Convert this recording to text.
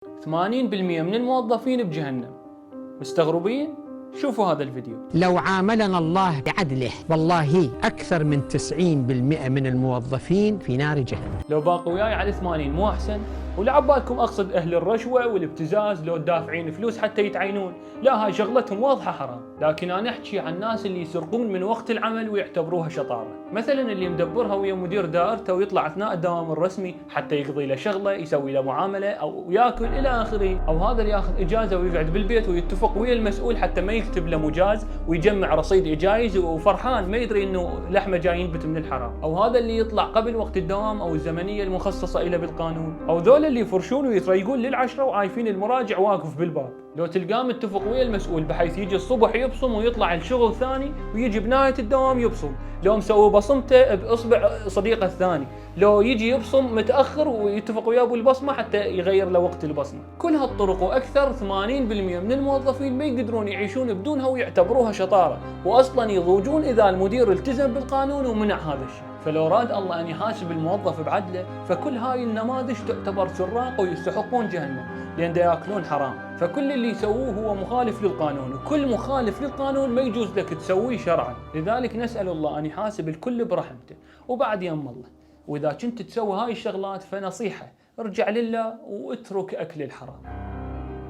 80% من الموظفين بجهنم. مستغربين؟ شوفوا هذا الفيديو. لو عاملنا الله بعدله والله أكثر من 90% من الموظفين في نار جهنم. لو باقوا وياي على 80 مو أحسن؟ ولعبالكم أقصد أهل الرشوة والابتزاز لو دافعين فلوس حتى يتعينون، لا هاي شغلتهم واضحة حرام. لكن أنا أحكي عن الناس اللي يسرقون من وقت العمل ويعتبروها شطارة. مثلا اللي مدبرها ويا مدير دائرته ويطلع أثناء الدوام الرسمي حتى يقضي له شغلة، يسوي له معاملة أو ياكل إلى آخره. أو هذا اللي ياخذ إجازة ويقعد بالبيت ويتفق ويا المسؤول حتى ما يكتب له مجاز ويجمع رصيد إجايز وفرحان ما يدري إنه لحمة جاي ينبت من الحرام. أو هذا اللي يطلع قبل وقت الدوام أو الزمنية المخصصة له بالقانون. أو ذول اللي يفرشون ويتريقون للعشرة وعايفين المراجع واقف بالباب. لو تلقاه متفق ويا المسؤول بحيث يجي الصبح يبصم ويطلع الشغل ثاني ويجي بنهاية الدوام يبصم. لو مسوي بصمته بإصبع صديقه الثاني. لو يجي يبصم متأخر ويتفق وياه بالبصمة حتى يغير له وقت البصمة. كل هالطرق وأكثر 80% من الموظفين ما يقدرون يعيشون بدونها ويعتبروها شطارة، وأصلا يضوجون إذا المدير التزم بالقانون ومنع هذا الشيء. فلو راد الله أن يحاسب الموظف بعدله فكل هاي النماذج تعتبر سراق ويستحقون جهنم لأن ياكلون حرام. فكل اللي يسووه هو مخالف للقانون، وكل مخالف للقانون ما يجوز لك تسويه شرعا. لذلك نسأل الله أن يحاسب الكل برحمته وبعد يم الله. وإذا كنت تسوي هاي الشغلات فنصيحة ارجع لله واترك أكل الحرام.